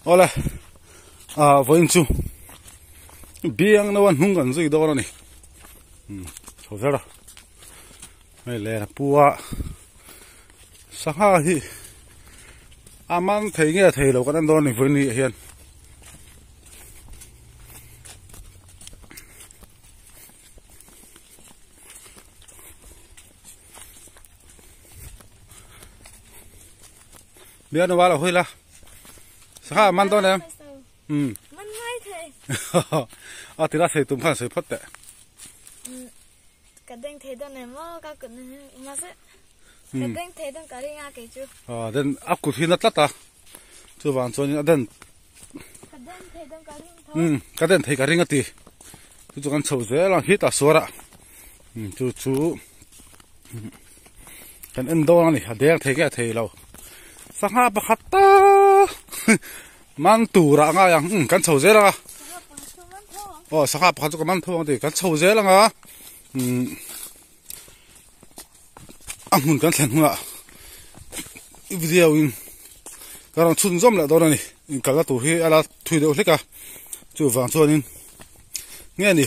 Olha, vou em tu. Biang na wan hung kan zui do ni. Chau ra. Mai le na puwa. Sangha hi. Aman thei nge thei lo kan do ni voi ni hian. Biang na wala hoi la. Sangha man do nem. Man ngay thầy. Thì ra thầy tụm khăn sấy phất đấy. Cái đinh thầy đó này mà các cụ mà sẽ. Cái đinh thầy đó cái đinh cái chú. Đến áp cụ thì nó tắt à. Chú vàng cho những đến. Cái đinh thầy đó cái đinh thôi. Cái đinh thầy cái đinh tí. Chú cần sầu dễ là hít à số ra. Chú. Cái ấn độ này hạt đen thầy cái thầy lâu. Sang ha bạc hạt ta. Man tù ra nga yang kan chau je la sakha pakhat chu man thong ti kan chau je la nga amun kan thlen nga video in karang chun zom la do ni ka ga tu hi ala thui de hleka chu wang chuan in nge ni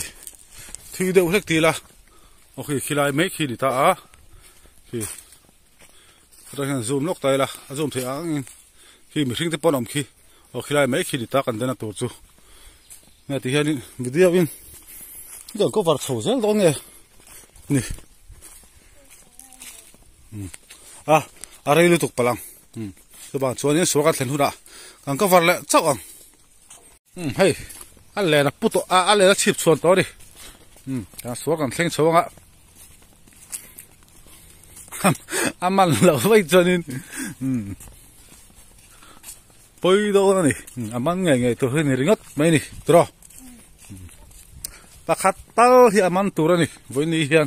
thui de hlek ti la okay khilai me khi di ta a ki ra han zoom lok tai la zoom the ang khi mi hring te pon om khi khi lại mấy khi đi ta cần đến là tổ chức nghe thì hiện video in giờ có vật sầu rất đó nghe nè ở đây liên tục palang các bạn cho những số các thành hữu đã còn có vật lại chắc không hey anh lẽ là bút anh lẽ là chip xuân đó đi số còn thêm số ạ anh mang lẩu vậy cho nên bơi đâu nè, mang ngày tôi hơi nề ngất mấy nè, rồi, ta khát tao thì mang tủ ra nè, với nè hiền,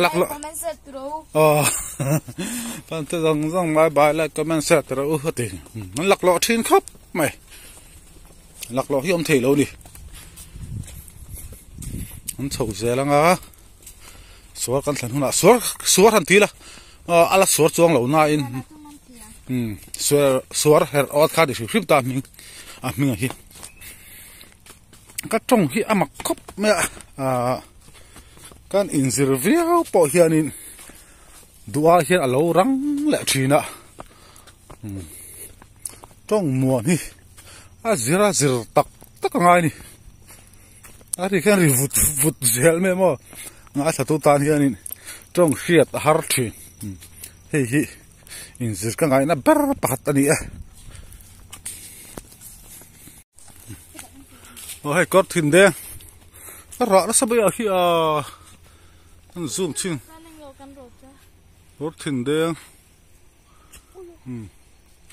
lắc lọ, bạn tự dòng bye bye lại comment set rồi hết thì, nó lắc lọ trên khắp mày, lắc lọ hiếm thể lâu đi, nó sầu dễ lắm à. Số căn thằng huna số thằng tí là ala số chuông lâu na in số her ở khác để phim ta mình mình hi các trong hi mặc khóc mẹ kan interview po hian in dua hian alo rang le thina trong mùa ni zira zir tak ngai ni ari kan ri vut zel me mo ngã sa tu tan hian in trong khiat har thi hi in zir ka ngai na ber pakhat ani a hey kot thin de ra na sabai a hi a an zoom chin kot thin de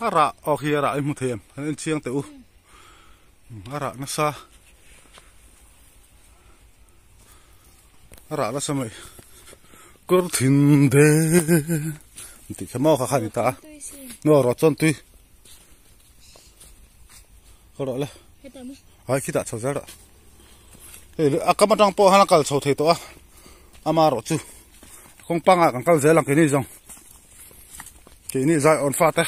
ara o hi ara ai mu them an chiang te u ara na sa ra la samai cor thin de ti khamo kha khani ta no ro chon tui ko ro la ai khi ta chho za ra e akama dang po hana kal chho thei to a ama ro chu kong panga kan kal zelang ke ni jong ke ni zai on fa ta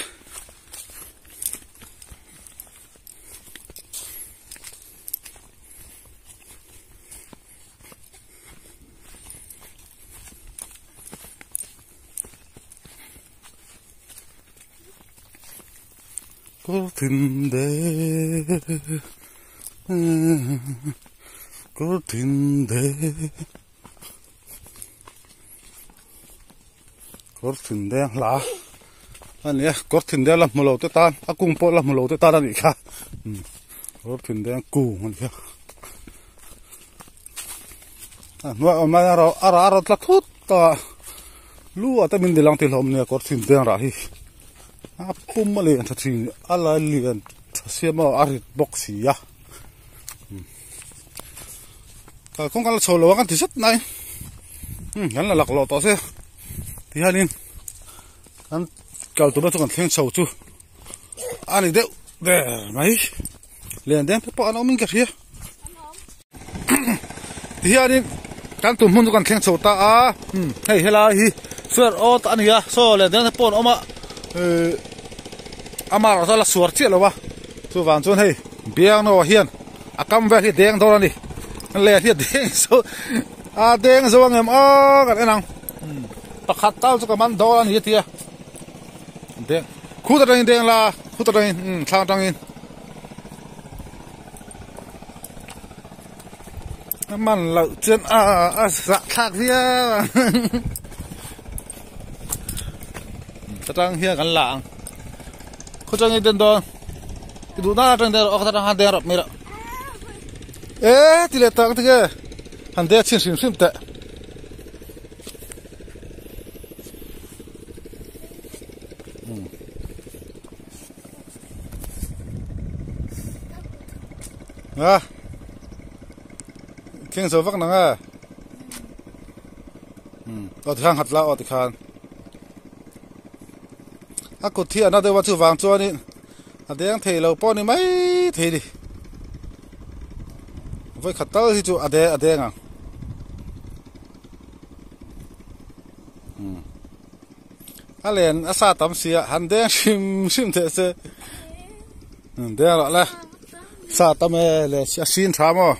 có tình để có tình để có tình để là anh nhé có tình để làm một lầu tới tan à cùng po làm một lầu tới tan anh cả có tình để cù anh kia nuôi mà ara là thốt ta lúa ta mình đi làm tiền hôm nay có tình để ra hi pum mali an thathi ala lian thasiama arit boxi ya ka kong kala cholo kan tisat nai gan la laklo to se ti hanin kan kal tu ba tu kan thleng chho chu ani de mai len den pa an omin ka ria ti hanin kan tu mun kan thleng chota a hei hela hi suar o ta ania so le den pon oma ama ra la suar chi lo wa chu wang chon hei biang no hian akam ve hi deng dor ani le hi deng so a deng zo ngem o kan enang pakhat tau chu ka man dor ani tia deng khu ta deng la khu ta deng thang tang inมันเราเจนสักทักเฮียจะตั้งเฮียกันหลังเขาจะเงินเดินดอนดูหน้าจังเดียวออกทางหันเดียร์ไม่ละที่เล็กตั้งที่แกหันเดียร์ชิมแต่เข่งโซฟักนังเอาที่ข้างหัดละเอาที่ข้างถ้ากดที่อันนั้นเดี๋ยวว่าจะวางตัวนี้อันเดียงเทเราป้อนนี่ไม่เทดิไว้ขัดเต้าที่จูอันเดียงอะไรอาซาตั้มเสียหันเดียงชิมเถอะเสียเดียงละละซาตั้มเลยชินทามอ่ะ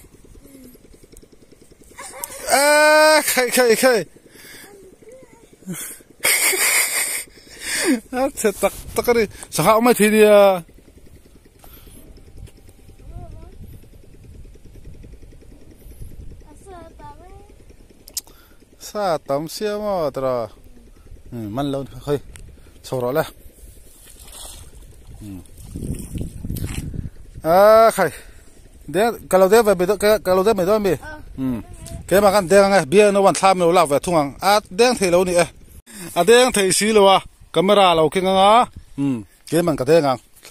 ใครเสร็จตักนี่สักเอาไม่ทีเดียวซาตั้มเสียมั้งตระมันเราเฮ้ยสวรรค์ละใครเดี๋ยวkalau dia betul kalau dia betul mi cái màกันเด้งไงเบี้ยนวันทำเราเล่าแบบทุ่งเด้งเทเรานี่เด้งเทสีเรากล้องเราเก่งอ่ะcáiมันก็เด้ง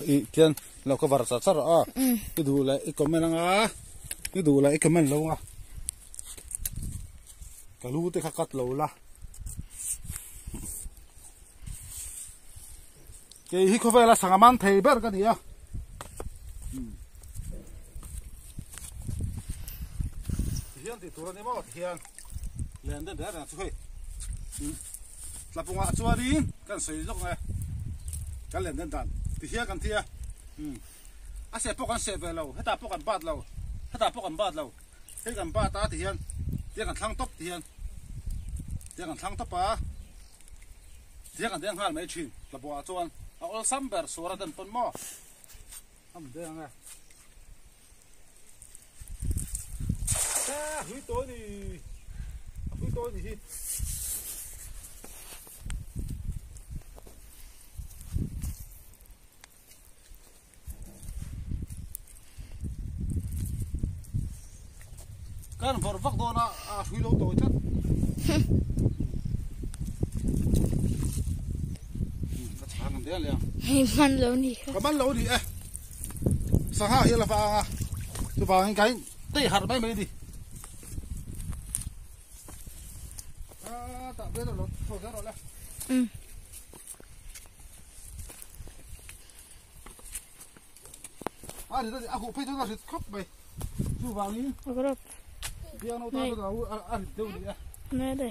อีกทีเราก็วาร์สัตว์นี่ดูเลยอีกคอมเมนต์นี่ดูเลยอีกคอมเมนต์เราก็รู้ที่ขัดเราละcáiฮิโคเวล่าสังมันเทเบอร์กันนี่ที่ตัวนี้มั้งที่เล่นได้นะช่วยหลับงาชัวดีกันสวยจังเลยกันเล่นได้ที่กันที่อาเสพพวกกันเสพเราให้ตาพวกกันบาดเราให้ตาพวกกันบาดเราให้กันบาดตาที่กันทั้งตบที่กันทั้งตบปะที่กันเด้งหันไม่ชินหลับงาชัวเอาซัมเบอร์สวรรค์เดินปนหม้อทำเด้งไงหุยตัวนี่กันพอฟักตัวน่ะหุยตัวจัดกระชากกันเดียวเลยมันเหลวนี่ก็มันเหลวนี่สังหารเฮลฟ้าตัวฟ้าให้ไกลตีหัดไม่ดีตัดเบี้ยเราโทษแล้วเลยเดี๋ยวเอาไปตัวนั้นครบไปดูวางนี้ครับเบี้ยเราตัวเราเดี๋ยวนี้ไม่ได้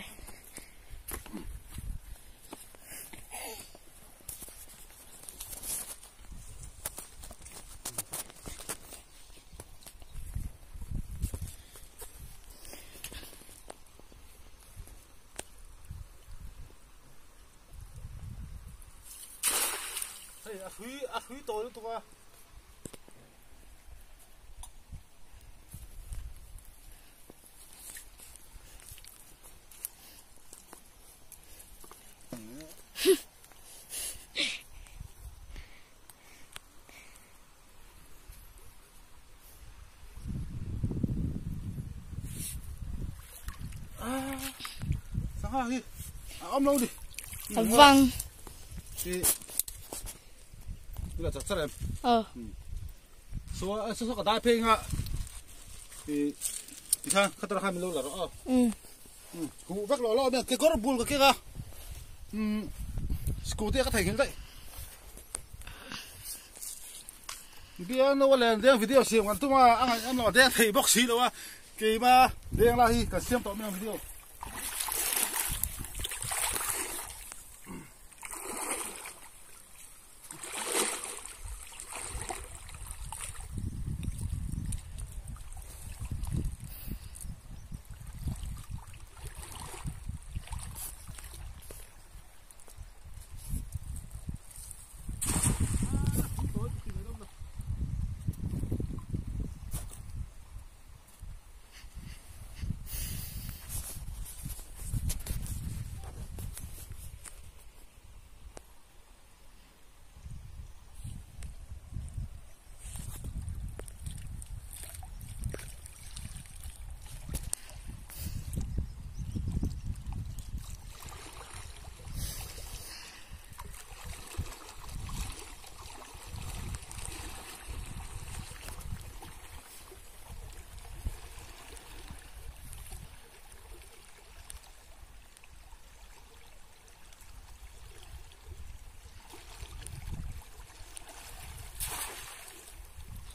หุยตัวสังหารดิเอาเราดิฟังนี่แหละจัดเสร็จสัวก็ได้เพลงอ่ะที่ท่านขัตระคามิโลละอ๋อกูแบกหล่อเนี่ยเกี่ยวกับบุลก็เกี่ยวกับสกูตี้ก็ถ่ายเห็นได้เดี๋ยวนู้นเลยเดี๋ยววิดีโอเสียงกันตัวมาอันนั้นเดี๋ยวถ่ายบ็อกซี่แล้วว่า kỳ mà đen la hi cả xem tọt mình video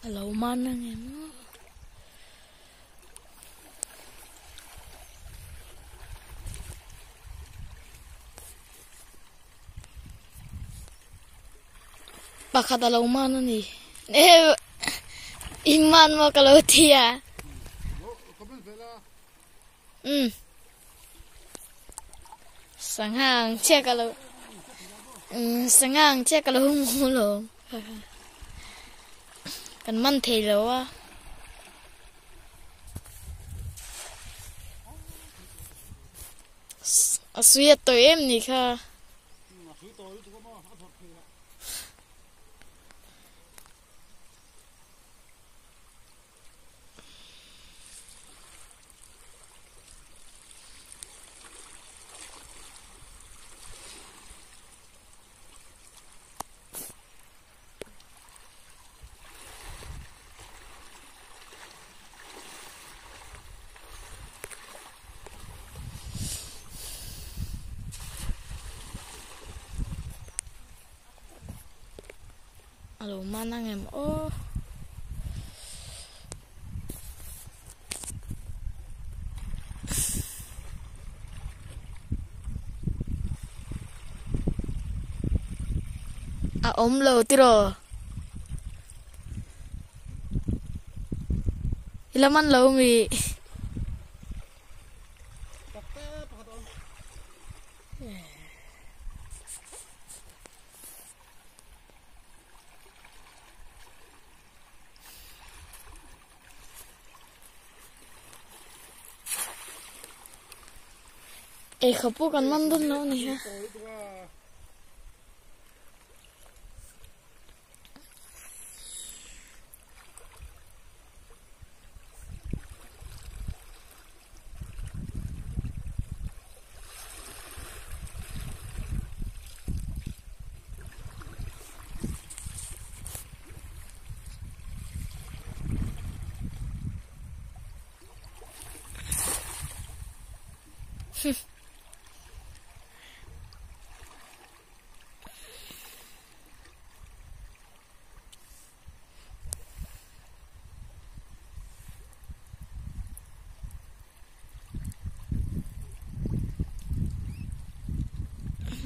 Lâu man anh em. Baka lâu man anh đi. Iman mo kalau dia. Sangang cek kalau mulu. Kan man thì lâu à. Suy tôi em nhỉ kha. Alo mana em oh ốm lâu tiro ilaman lâu mi không kan mandun no ni ha.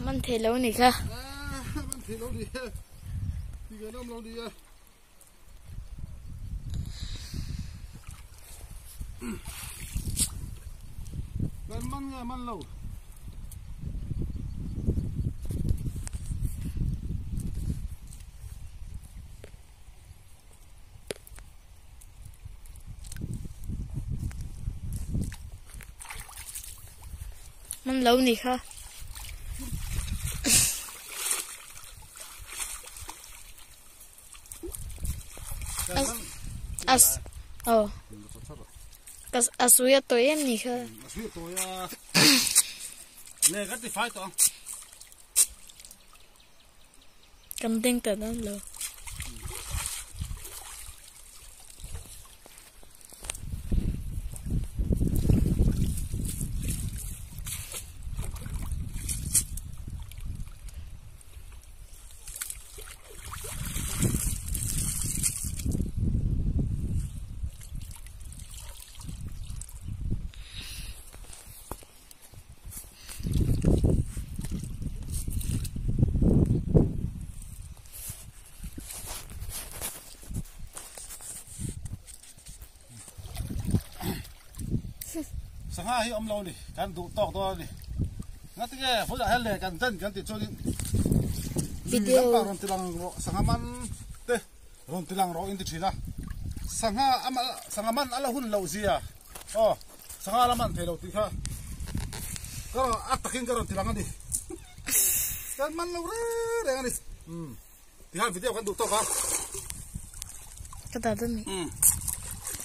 Man thì lâu nè kha. Man thì lâu đi. Đi cái năm lâu đi. Man lâu. Man lâu nè kha. Asuya tôi em nhỉ kha. Asuya tôi nè cái gì phải to. Cầm tinh tờ đó lờ. sang ha hi om lo ni kan du tok to ni ngati ke phoi da hel le kan ten kan ti choni video ron tilang ro sang man te ron tilang ro in ti thila sang man ala hun lo zia oh sang ala man the lo ti kha ko atakin ka ron tilang ani kan man lo re ani ti ha video kan du tok ha cái tao tên này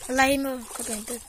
lấy mà có tiền tên